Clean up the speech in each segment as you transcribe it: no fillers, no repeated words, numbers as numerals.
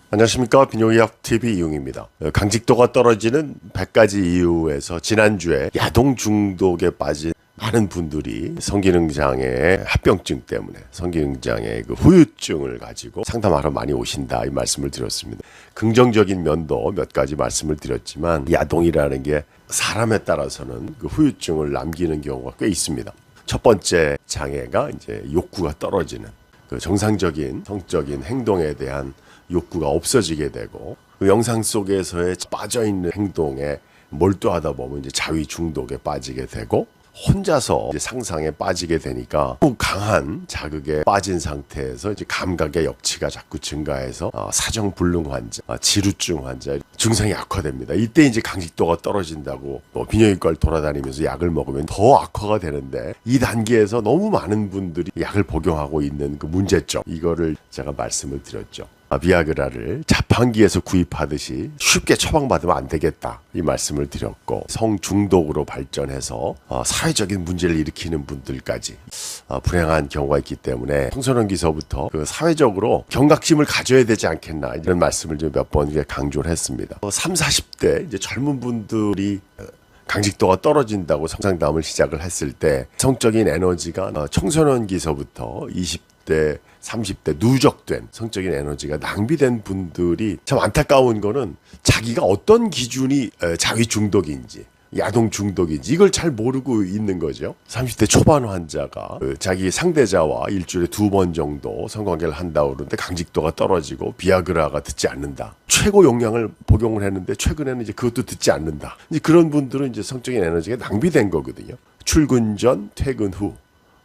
안녕하십니까. 비뇨기약TV 이용입니다. 강직도가 떨어지는 100가지 이유에서 지난주에 야동 중독에 빠진 많은 분들이 성기능장애 합병증 때문에 성기능장애 그 후유증을 가지고 상담하러 많이 오신다 이 말씀을 드렸습니다. 긍정적인 면도 몇 가지 말씀을 드렸지만 야동이라는 게 사람에 따라서는 그 후유증을 남기는 경우가 꽤 있습니다. 첫 번째 장애가 이제 욕구가 떨어지는 그 정상적인 성적인 행동에 대한 욕구가 없어지게 되고 그 영상 속에서의 빠져있는 행동에 몰두하다 보면 이제 자위 중독에 빠지게 되고 혼자서 이제 상상에 빠지게 되니까 또 강한 자극에 빠진 상태에서 이제 감각의 역치가 자꾸 증가해서 사정불능 환자, 지루증 환자 증상이 악화됩니다. 이때 이제 강직도가 떨어진다고 비뇨기과를 돌아다니면서 약을 먹으면 더 악화가 되는데 이 단계에서 너무 많은 분들이 약을 복용하고 있는 그 문제점 이거를 제가 말씀을 드렸죠. 비아그라를 자판기에서 구입하듯이 쉽게 처방받으면 안 되겠다 이 말씀을 드렸고 성중독으로 발전해서 사회적인 문제를 일으키는 분들까지 불행한 경우가 있기 때문에 청소년기서부터 그 사회적으로 경각심을 가져야 되지 않겠나 이런 말씀을 좀 몇 번 강조를 했습니다. 30, 40대 이제 젊은 분들이 강직도가 떨어진다고 성상담을 시작을 했을 때 성적인 에너지가 청소년기서부터 20대 30대 누적된 성적인 에너지가 낭비된 분들이 참 안타까운 거는 자기가 어떤 기준이 자위 중독인지 야동 중독인지 이걸 잘 모르고 있는 거죠. 30대 초반 환자가 자기 상대자와 일주일에 2번 정도 성관계를 한다고 그러는데 강직도가 떨어지고 비아그라가 듣지 않는다. 최고 용량을 복용을 했는데 최근에는 이제 그것도 듣지 않는다. 이제 그런 분들은 이제 성적인 에너지가 낭비된 거거든요. 출근 전, 퇴근 후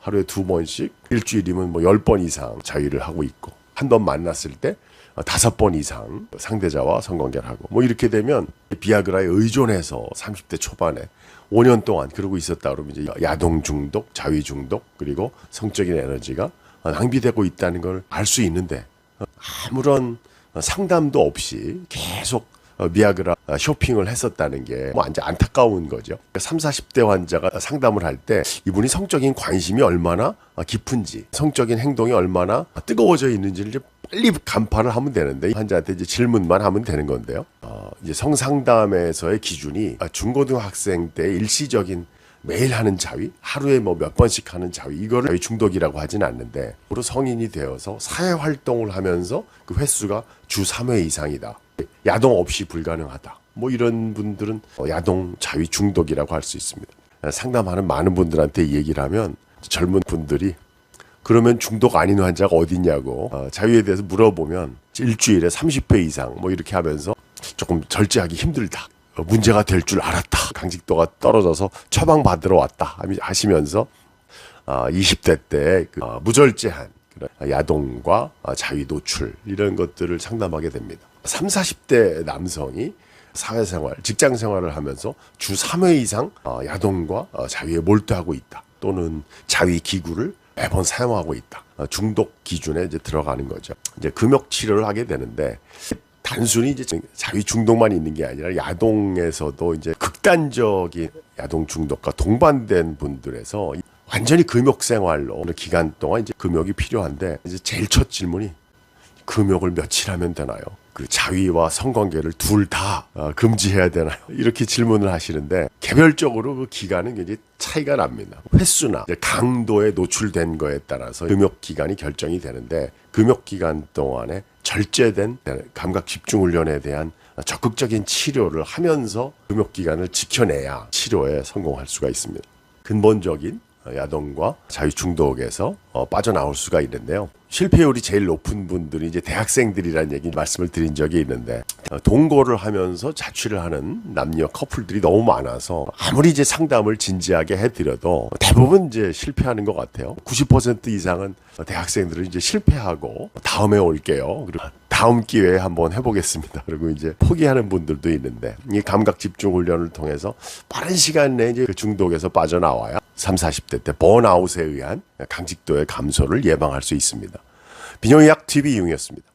하루에 2번씩 일주일이면 뭐 10번 이상 자위를 하고 있고 한 번 만났을 때 5번 이상 상대자와 성관계를 하고 뭐 이렇게 되면 비아그라에 의존해서 30대 초반에 5년 동안 그러고 있었다 그러면 이제 야동 중독, 자위 중독 그리고 성적인 에너지가 낭비되고 있다는 걸 알 수 있는데 아무런 상담도 없이 계속 비아그라 쇼핑을 했었다는 게 완전 안타까운 거죠. 30, 40대 환자가 상담을 할 때 이분이 성적인 관심이 얼마나 깊은지 성적인 행동이 얼마나 뜨거워져 있는지를 이제 빨리 간파를 하면 되는데 환자한테 이제 질문만 하면 되는 건데요. 이제 성상담에서의 기준이 중고등학생 때 일시적인 매일 하는 자위, 하루에 뭐 몇 번씩 하는 자위, 이거를 자위 중독이라고 하진 않는데, 성인이 되어서 사회 활동을 하면서 그 횟수가 주 3회 이상이다. 야동 없이 불가능하다. 뭐 이런 분들은 야동 자위 중독이라고 할 수 있습니다. 상담하는 많은 분들한테 이 얘기를 하면 젊은 분들이 그러면 중독 아닌 환자가 어딨냐고 자위에 대해서 물어보면 일주일에 30회 이상 뭐 이렇게 하면서 조금 절제하기 힘들다. 문제가 될 줄 알았다. 강직도가 떨어져서 처방받으러 왔다 하시면서 20대 때 무절제한 야동과 자위 노출 이런 것들을 상담하게 됩니다. 30, 40대 남성이 사회생활, 직장생활을 하면서 주 3회 이상 야동과 자위에 몰두하고 있다. 또는 자위 기구를 매번 사용하고 있다. 중독 기준에 이제 들어가는 거죠. 이제 금욕 치료를 하게 되는데 단순히 이제 자위 중독만 있는 게 아니라 야동에서도 이제 극단적인 야동 중독과 동반된 분들에서 완전히 금욕 생활로 어느 기간 동안 이제 금욕이 필요한데 이제 제일 첫 질문이 금욕을 며칠 하면 되나요? 그 자위와 성관계를 둘 다 금지해야 되나요? 이렇게 질문을 하시는데 개별적으로 그 기간은 굉장히 차이가 납니다. 횟수나 강도에 노출된 거에 따라서 금욕 기간이 결정이 되는데 금욕 기간 동안에 절제된 감각 집중 훈련에 대한 적극적인 치료를 하면서 금욕 기간을 지켜내야 치료에 성공할 수가 있습니다. 근본적인 야동과 자위 중독에서 빠져나올 수가 있는데요. 실패율이 제일 높은 분들이 이제 대학생들이라는 얘기 말씀을 드린 적이 있는데 동거를 하면서 자취를 하는 남녀 커플들이 너무 많아서 아무리 이제 상담을 진지하게 해드려도 대부분 이제 실패하는 것 같아요. 90% 이상은 대학생들은 이제 실패하고 다음에 올게요. 그리고 다음 기회에 한번 해보겠습니다. 그리고 이제 포기하는 분들도 있는데 이 감각 집중 훈련을 통해서 빠른 시간 내에 이제 그 중독에서 빠져나와야 30, 40대 때 번아웃에 의한 강직도의 감소를 예방할 수 있습니다. 비뇨기약TV 이용이었습니다.